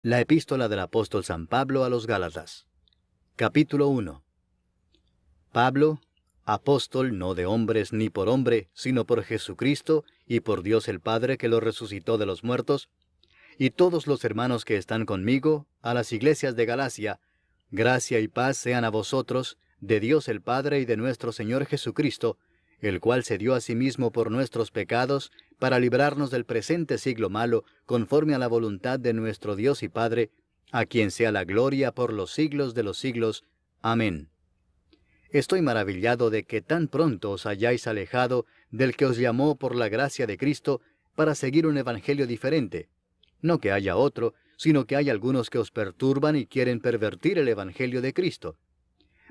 La epístola del apóstol San Pablo a los Gálatas. Capítulo 1. Pablo, apóstol no de hombres ni por hombre, sino por Jesucristo y por Dios el Padre que lo resucitó de los muertos, y todos los hermanos que están conmigo, a las iglesias de Galacia, gracia y paz sean a vosotros, de Dios el Padre y de nuestro Señor Jesucristo, el cual se dio a sí mismo por nuestros pecados, para librarnos del presente siglo malo, conforme a la voluntad de nuestro Dios y Padre, a quien sea la gloria por los siglos de los siglos. Amén. Estoy maravillado de que tan pronto os hayáis alejado del que os llamó por la gracia de Cristo para seguir un evangelio diferente. No que haya otro, sino que hay algunos que os perturban y quieren pervertir el evangelio de Cristo.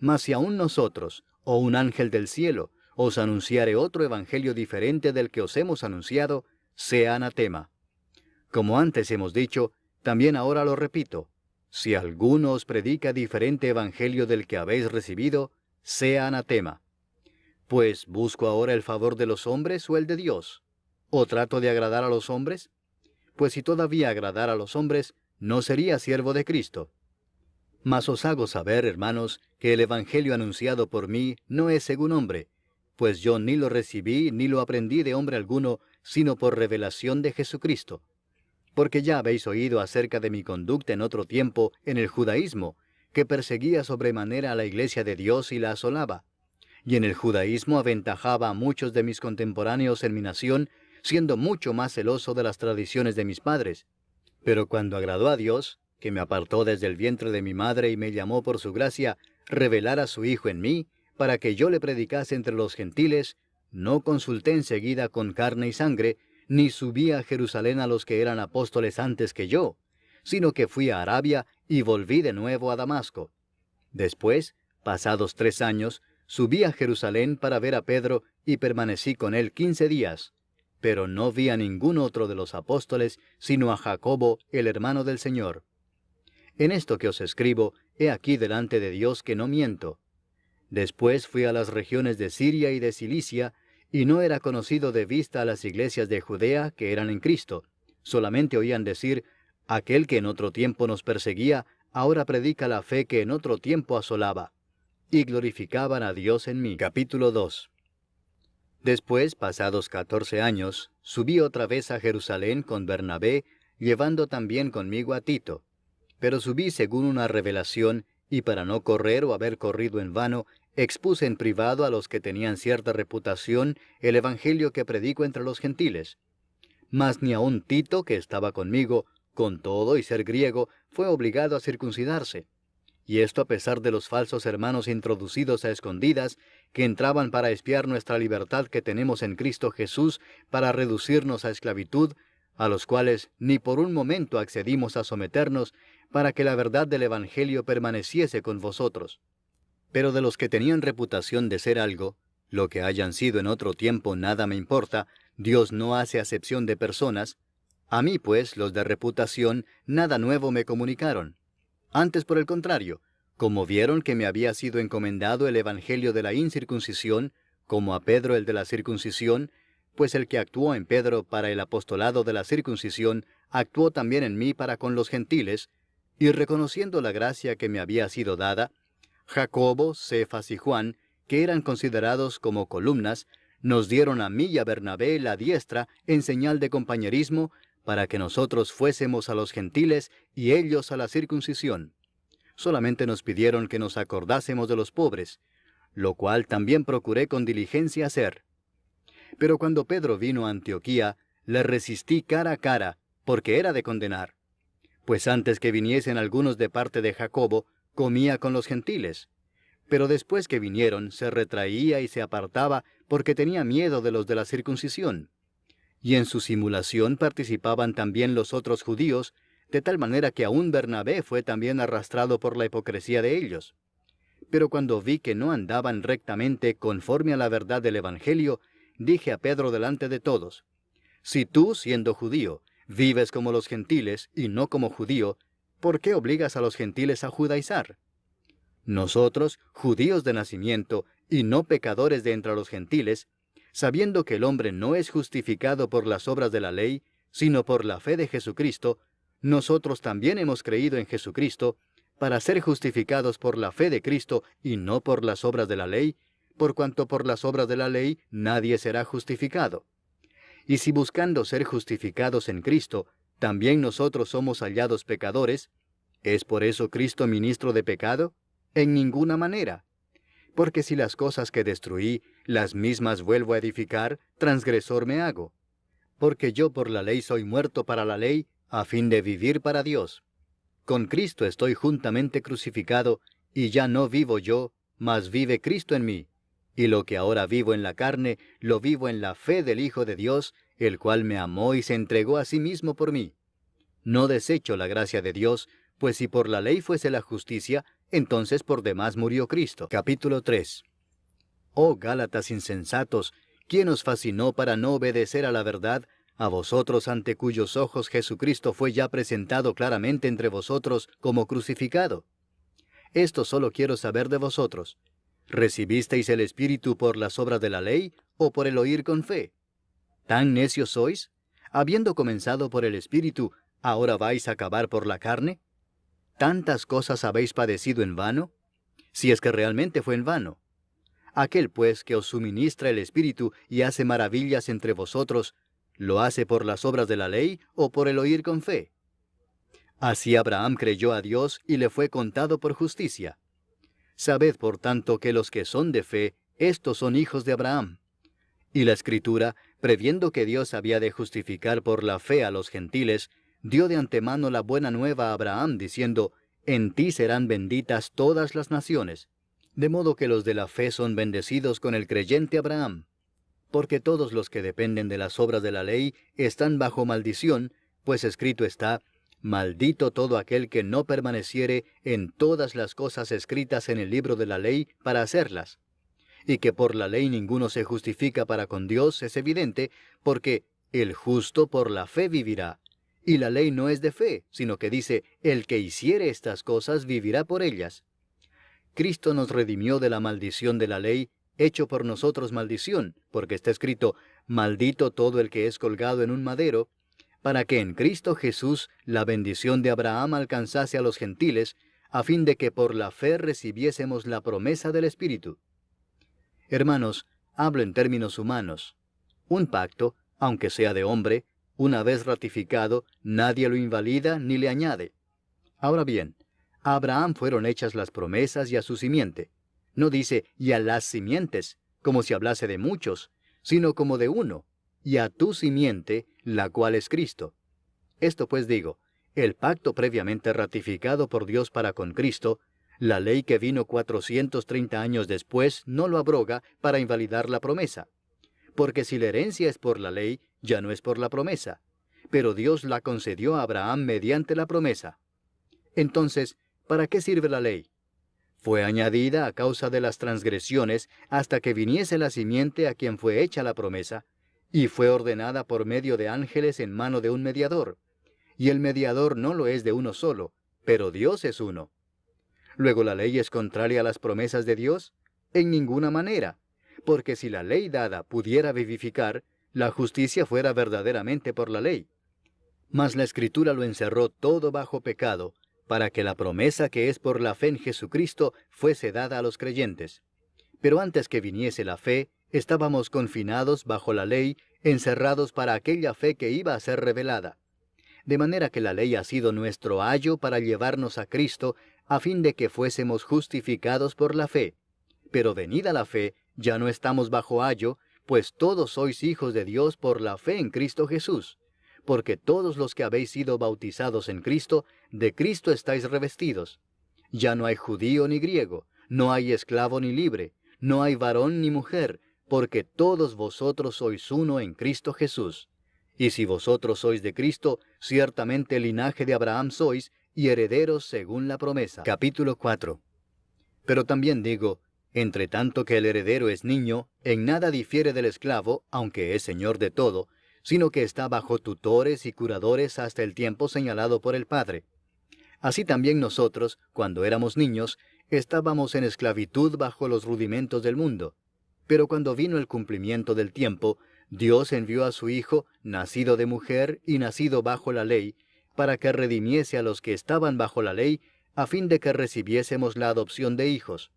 Mas si aún nosotros, o un ángel del cielo, os anunciare otro evangelio diferente del que os hemos anunciado, sea anatema. Como antes hemos dicho, también ahora lo repito, si alguno os predica diferente evangelio del que habéis recibido, sea anatema. Pues, ¿busco ahora el favor de los hombres o el de Dios? ¿O trato de agradar a los hombres? Pues si todavía agradara a los hombres, no sería siervo de Cristo. Mas os hago saber, hermanos, que el evangelio anunciado por mí no es según hombre, pues yo ni lo recibí ni lo aprendí de hombre alguno, sino por revelación de Jesucristo. Porque ya habéis oído acerca de mi conducta en otro tiempo en el judaísmo, que perseguía sobremanera a la iglesia de Dios y la asolaba. Y en el judaísmo aventajaba a muchos de mis contemporáneos en mi nación, siendo mucho más celoso de las tradiciones de mis padres. Pero cuando agradó a Dios, que me apartó desde el vientre de mi madre y me llamó por su gracia, revelar a su Hijo en mí, para que yo le predicase entre los gentiles, no consulté enseguida con carne y sangre, ni subí a Jerusalén a los que eran apóstoles antes que yo, sino que fui a Arabia y volví de nuevo a Damasco. Después, pasados 3 años, subí a Jerusalén para ver a Pedro y permanecí con él 15 días, pero no vi a ningún otro de los apóstoles, sino a Jacobo, el hermano del Señor. En esto que os escribo, he aquí delante de Dios que no miento. Después fui a las regiones de Siria y de Cilicia, y no era conocido de vista a las iglesias de Judea que eran en Cristo. Solamente oían decir, aquel que en otro tiempo nos perseguía, ahora predica la fe que en otro tiempo asolaba. Y glorificaban a Dios en mí. Capítulo 2. Después, pasados 14 años, subí otra vez a Jerusalén con Bernabé, llevando también conmigo a Tito. Pero subí según una revelación, y para no correr o haber corrido en vano, expuse en privado a los que tenían cierta reputación el evangelio que predico entre los gentiles. Mas ni aun Tito, que estaba conmigo, con todo y ser griego, fue obligado a circuncidarse. Y esto a pesar de los falsos hermanos introducidos a escondidas, que entraban para espiar nuestra libertad que tenemos en Cristo Jesús, para reducirnos a esclavitud, a los cuales ni por un momento accedimos a someternos, para que la verdad del Evangelio permaneciese con vosotros. Pero de los que tenían reputación de ser algo, lo que hayan sido en otro tiempo nada me importa, Dios no hace acepción de personas. A mí, pues, los de reputación, nada nuevo me comunicaron. Antes, por el contrario, como vieron que me había sido encomendado el evangelio de la incircuncisión, como a Pedro el de la circuncisión, pues el que actuó en Pedro para el apostolado de la circuncisión, actuó también en mí para con los gentiles, y reconociendo la gracia que me había sido dada, Jacobo, Cefas y Juan, que eran considerados como columnas, nos dieron a mí y a Bernabé la diestra en señal de compañerismo, para que nosotros fuésemos a los gentiles y ellos a la circuncisión. Solamente nos pidieron que nos acordásemos de los pobres, lo cual también procuré con diligencia hacer. Pero cuando Pedro vino a Antioquía, le resistí cara a cara, porque era de condenar. Pues antes que viniesen algunos de parte de Jacobo, comía con los gentiles. Pero después que vinieron, se retraía y se apartaba, porque tenía miedo de los de la circuncisión. Y en su simulación participaban también los otros judíos, de tal manera que aún Bernabé fue también arrastrado por la hipocresía de ellos. Pero cuando vi que no andaban rectamente conforme a la verdad del Evangelio, dije a Pedro delante de todos, si tú, siendo judío, vives como los gentiles y no como judío, ¿por qué obligas a los gentiles a judaizar? Nosotros, judíos de nacimiento y no pecadores de entre los gentiles, sabiendo que el hombre no es justificado por las obras de la ley, sino por la fe de Jesucristo, nosotros también hemos creído en Jesucristo para ser justificados por la fe de Cristo y no por las obras de la ley, por cuanto por las obras de la ley nadie será justificado. Y si buscando ser justificados en Cristo, también nosotros somos hallados pecadores, ¿es por eso Cristo ministro de pecado? En ninguna manera. Porque si las cosas que destruí, las mismas vuelvo a edificar, transgresor me hago. Porque yo por la ley soy muerto para la ley, a fin de vivir para Dios. Con Cristo estoy juntamente crucificado, y ya no vivo yo, mas vive Cristo en mí. Y lo que ahora vivo en la carne, lo vivo en la fe del Hijo de Dios, el cual me amó y se entregó a sí mismo por mí. No desecho la gracia de Dios, pues si por la ley fuese la justicia, entonces por demás murió Cristo. Capítulo 3. Oh Gálatas insensatos, ¿quién os fascinó para no obedecer a la verdad, a vosotros ante cuyos ojos Jesucristo fue ya presentado claramente entre vosotros como crucificado? Esto solo quiero saber de vosotros. ¿Recibisteis el Espíritu por las obras de la ley o por el oír con fe? ¿Tan necios sois? Habiendo comenzado por el Espíritu, ¿ahora vais a acabar por la carne? ¿Tantas cosas habéis padecido en vano? Si es que realmente fue en vano. Aquel pues que os suministra el Espíritu y hace maravillas entre vosotros, ¿lo hace por las obras de la ley o por el oír con fe? Así Abraham creyó a Dios y le fue contado por justicia. Sabed por tanto que los que son de fe, estos son hijos de Abraham. Y la Escritura, previendo que Dios había de justificar por la fe a los gentiles, dio de antemano la buena nueva a Abraham, diciendo, en ti serán benditas todas las naciones. De modo que los de la fe son bendecidos con el creyente Abraham. Porque todos los que dependen de las obras de la ley están bajo maldición, pues escrito está, maldito todo aquel que no permaneciere en todas las cosas escritas en el libro de la ley para hacerlas. Y que por la ley ninguno se justifica para con Dios es evidente, porque el justo por la fe vivirá. Y la ley no es de fe, sino que dice, el que hiciere estas cosas vivirá por ellas. Cristo nos redimió de la maldición de la ley, hecho por nosotros maldición, porque está escrito, maldito todo el que es colgado en un madero, para que en Cristo Jesús la bendición de Abraham alcanzase a los gentiles, a fin de que por la fe recibiésemos la promesa del Espíritu. Hermanos, hablo en términos humanos. Un pacto, aunque sea de hombre, una vez ratificado, nadie lo invalida ni le añade. Ahora bien, a Abraham fueron hechas las promesas y a su simiente. No dice, y a las simientes, como si hablase de muchos, sino como de uno, y a tu simiente, la cual es Cristo. Esto pues digo, el pacto previamente ratificado por Dios para con Cristo, la ley que vino 430 años después no lo abroga para invalidar la promesa. Porque si la herencia es por la ley, ya no es por la promesa. Pero Dios la concedió a Abraham mediante la promesa. Entonces, ¿para qué sirve la ley? Fue añadida a causa de las transgresiones hasta que viniese la simiente a quien fue hecha la promesa, y fue ordenada por medio de ángeles en mano de un mediador. Y el mediador no lo es de uno solo, pero Dios es uno. Luego, ¿la ley es contraria a las promesas de Dios? En ninguna manera, porque si la ley dada pudiera vivificar, la justicia fuera verdaderamente por la ley. Mas la Escritura lo encerró todo bajo pecado, para que la promesa que es por la fe en Jesucristo fuese dada a los creyentes. Pero antes que viniese la fe, estábamos confinados bajo la ley, encerrados para aquella fe que iba a ser revelada. De manera que la ley ha sido nuestro ayo para llevarnos a Cristo, a fin de que fuésemos justificados por la fe. Pero venida la fe, ya no estamos bajo ayo, pues todos sois hijos de Dios por la fe en Cristo Jesús. Porque todos los que habéis sido bautizados en Cristo, de Cristo estáis revestidos. Ya no hay judío ni griego, no hay esclavo ni libre, no hay varón ni mujer, porque todos vosotros sois uno en Cristo Jesús. Y si vosotros sois de Cristo, ciertamente linaje de Abraham sois, y herederos según la promesa. Capítulo 4. Pero también digo, entre tanto que el heredero es niño, en nada difiere del esclavo, aunque es señor de todo, sino que está bajo tutores y curadores hasta el tiempo señalado por el Padre. Así también nosotros, cuando éramos niños, estábamos en esclavitud bajo los rudimentos del mundo. Pero cuando vino el cumplimiento del tiempo, Dios envió a su Hijo, nacido de mujer y nacido bajo la ley, para que redimiese a los que estaban bajo la ley, a fin de que recibiésemos la adopción de hijos.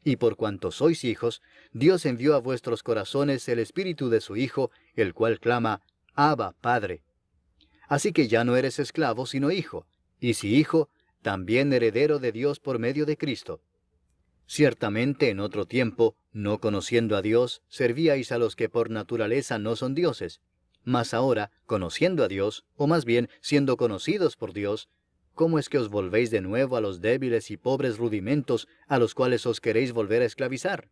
Y por cuanto sois hijos, Dios envió a vuestros corazones el Espíritu de su Hijo, el cual clama, Abba, Padre. Así que ya no eres esclavo, sino hijo, y si hijo, también heredero de Dios por medio de Cristo. Ciertamente en otro tiempo, no conociendo a Dios, servíais a los que por naturaleza no son dioses. Mas ahora, conociendo a Dios, o más bien siendo conocidos por Dios, ¿cómo es que os volvéis de nuevo a los débiles y pobres rudimentos a los cuales os queréis volver a esclavizar?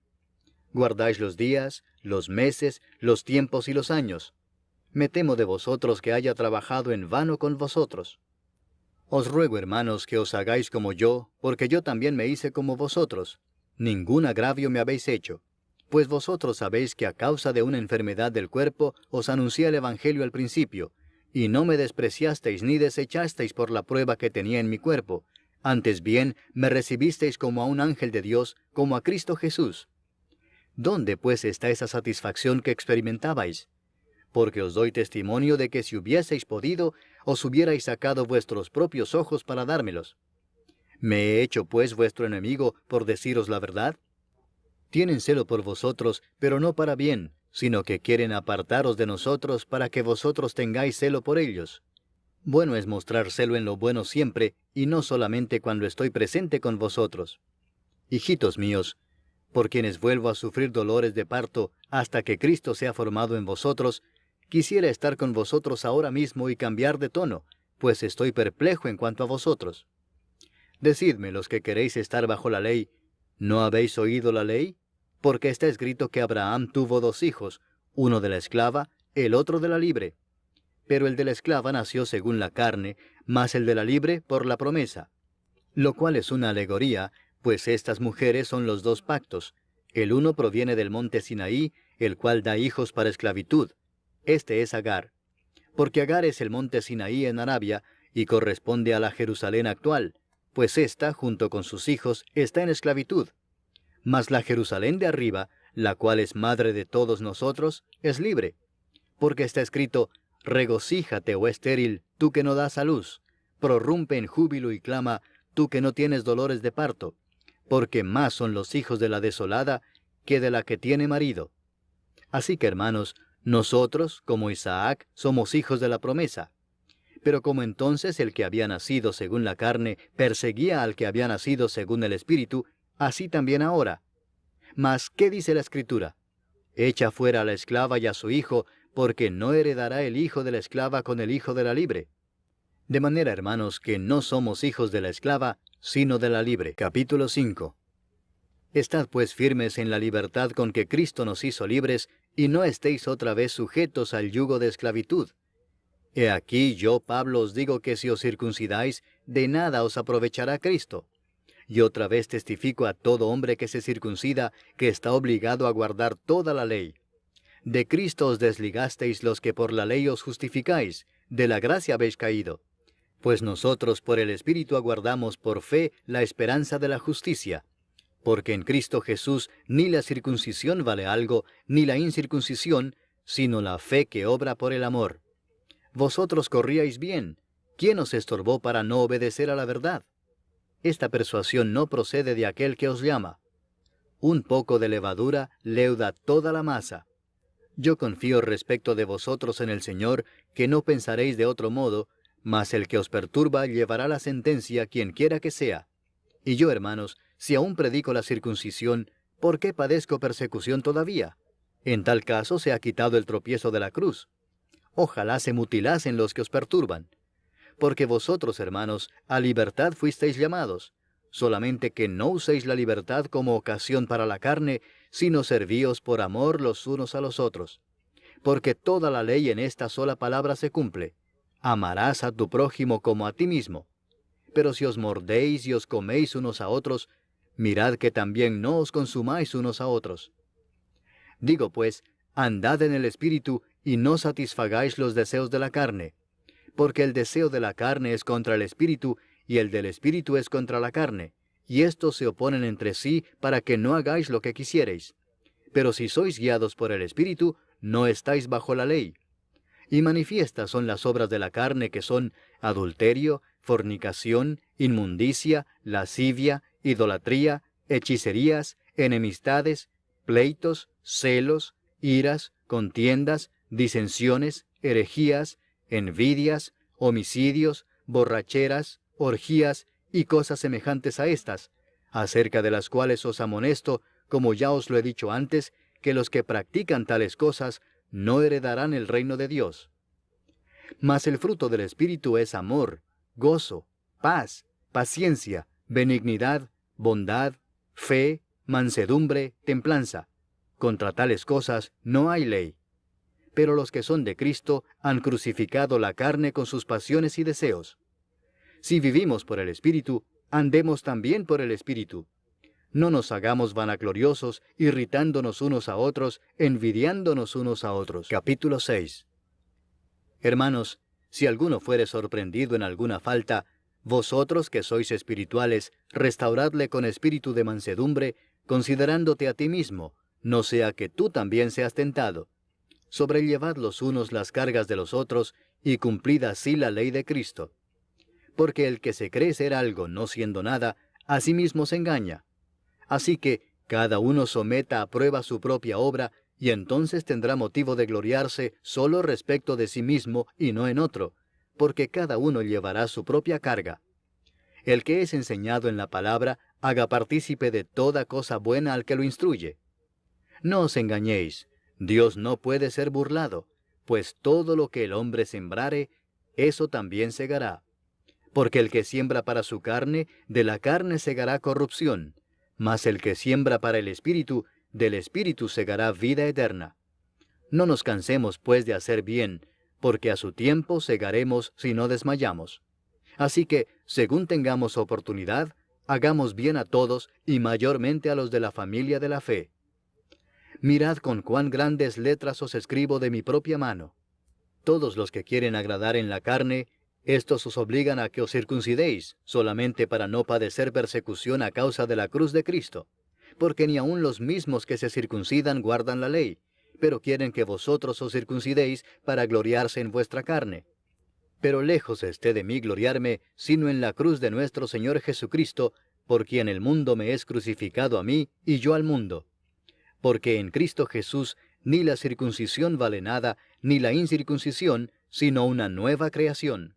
Guardáis los días, los meses, los tiempos y los años. Me temo de vosotros que haya trabajado en vano con vosotros. Os ruego, hermanos, que os hagáis como yo, porque yo también me hice como vosotros. Ningún agravio me habéis hecho. Pues vosotros sabéis que a causa de una enfermedad del cuerpo os anuncié el Evangelio al principio, y no me despreciasteis ni desechasteis por la prueba que tenía en mi cuerpo. Antes bien, me recibisteis como a un ángel de Dios, como a Cristo Jesús. ¿Dónde pues está esa satisfacción que experimentabais? Porque os doy testimonio de que si hubieseis podido, os hubierais sacado vuestros propios ojos para dármelos. ¿Me he hecho pues vuestro enemigo por deciros la verdad? Tienen celo por vosotros, pero no para bien, sino que quieren apartaros de nosotros para que vosotros tengáis celo por ellos. Bueno es mostrar celo en lo bueno siempre, y no solamente cuando estoy presente con vosotros. Hijitos míos, por quienes vuelvo a sufrir dolores de parto hasta que Cristo sea formado en vosotros, quisiera estar con vosotros ahora mismo y cambiar de tono, pues estoy perplejo en cuanto a vosotros. Decidme, los que queréis estar bajo la ley, ¿no habéis oído la ley? Porque está escrito que Abraham tuvo 2 hijos, uno de la esclava, el otro de la libre. Pero el de la esclava nació según la carne, mas el de la libre por la promesa. Lo cual es una alegoría, pues estas mujeres son los 2 pactos. El uno proviene del monte Sinaí, el cual da hijos para esclavitud. Este es Agar. Porque Agar es el monte Sinaí en Arabia, y corresponde a la Jerusalén actual, pues ésta, junto con sus hijos, está en esclavitud. Mas la Jerusalén de arriba, la cual es madre de todos nosotros, es libre. Porque está escrito, regocíjate, oh estéril, tú que no das a luz, prorrumpe en júbilo y clama, tú que no tienes dolores de parto, porque más son los hijos de la desolada que de la que tiene marido. Así que, hermanos, nosotros, como Isaac, somos hijos de la promesa. Pero como entonces el que había nacido según la carne perseguía al que había nacido según el Espíritu, así también ahora. Mas, ¿qué dice la Escritura? Echa fuera a la esclava y a su hijo, porque no heredará el hijo de la esclava con el hijo de la libre. De manera, hermanos, que no somos hijos de la esclava, sino de la libre. Capítulo 5. Estad pues firmes en la libertad con que Cristo nos hizo libres, y no estéis otra vez sujetos al yugo de esclavitud. He aquí yo, Pablo, os digo que si os circuncidáis, de nada os aprovechará Cristo. Y otra vez testifico a todo hombre que se circuncida, que está obligado a guardar toda la ley. De Cristo os desligasteis los que por la ley os justificáis, de la gracia habéis caído. Pues nosotros por el Espíritu aguardamos por fe la esperanza de la justicia. Porque en Cristo Jesús ni la circuncisión vale algo, ni la incircuncisión, sino la fe que obra por el amor. Vosotros corríais bien. ¿Quién os estorbó para no obedecer a la verdad? Esta persuasión no procede de aquel que os llama. Un poco de levadura leuda toda la masa. Yo confío respecto de vosotros en el Señor, que no pensaréis de otro modo, mas el que os perturba llevará la sentencia quien quiera que sea. Y yo, hermanos, si aún predico la circuncisión, ¿por qué padezco persecución todavía? En tal caso se ha quitado el tropiezo de la cruz. Ojalá se mutilasen los que os perturban. Porque vosotros, hermanos, a libertad fuisteis llamados, solamente que no uséis la libertad como ocasión para la carne, sino servíos por amor los unos a los otros. Porque toda la ley en esta sola palabra se cumple: amarás a tu prójimo como a ti mismo. Pero si os mordéis y os coméis unos a otros, mirad que también no os consumáis unos a otros. Digo pues, andad en el Espíritu, y no satisfagáis los deseos de la carne. Porque el deseo de la carne es contra el Espíritu, y el del Espíritu es contra la carne, y estos se oponen entre sí para que no hagáis lo que quisierais. Pero si sois guiados por el Espíritu, no estáis bajo la ley. Y manifiestas son las obras de la carne, que son adulterio, fornicación, inmundicia, lascivia, idolatría, hechicerías, enemistades, pleitos, celos, iras, contiendas, disensiones, herejías, envidias, homicidios, borracheras, orgías y cosas semejantes a estas, acerca de las cuales os amonesto, como ya os lo he dicho antes, que los que practican tales cosas no heredarán el reino de Dios. Mas el fruto del Espíritu es amor, gozo, paz, paciencia, benignidad, bondad, fe, mansedumbre, templanza. Contra tales cosas no hay ley. Pero los que son de Cristo han crucificado la carne con sus pasiones y deseos. Si vivimos por el Espíritu, andemos también por el Espíritu. No nos hagamos vanagloriosos, irritándonos unos a otros, envidiándonos unos a otros. Capítulo 6. Hermanos, si alguno fuere sorprendido en alguna falta, vosotros que sois espirituales, restauradle con espíritu de mansedumbre, considerándote a ti mismo, no sea que tú también seas tentado. Sobrellevad los unos las cargas de los otros, y cumplid así la ley de Cristo. Porque el que se cree ser algo no siendo nada, a sí mismo se engaña. Así que cada uno someta a prueba su propia obra, y entonces tendrá motivo de gloriarse solo respecto de sí mismo y no en otro, porque cada uno llevará su propia carga. El que es enseñado en la palabra, haga partícipe de toda cosa buena al que lo instruye. No os engañéis, Dios no puede ser burlado, pues todo lo que el hombre sembrare, eso también segará. Porque el que siembra para su carne, de la carne segará corrupción, mas el que siembra para el Espíritu, del Espíritu segará vida eterna. No nos cansemos, pues, de hacer bien, porque a su tiempo segaremos si no desmayamos. Así que, según tengamos oportunidad, hagamos bien a todos, y mayormente a los de la familia de la fe. Mirad con cuán grandes letras os escribo de mi propia mano. Todos los que quieren agradar en la carne, estos os obligan a que os circuncidéis, solamente para no padecer persecución a causa de la cruz de Cristo. Porque ni aun los mismos que se circuncidan guardan la ley, pero quieren que vosotros os circuncidéis para gloriarse en vuestra carne. Pero lejos esté de mí gloriarme, sino en la cruz de nuestro Señor Jesucristo, por quien el mundo me es crucificado a mí, y yo al mundo. Porque en Cristo Jesús ni la circuncisión vale nada, ni la incircuncisión, sino una nueva creación.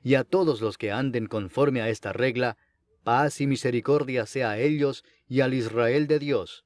Y a todos los que anden conforme a esta regla, paz y misericordia sea a ellos y al Israel de Dios.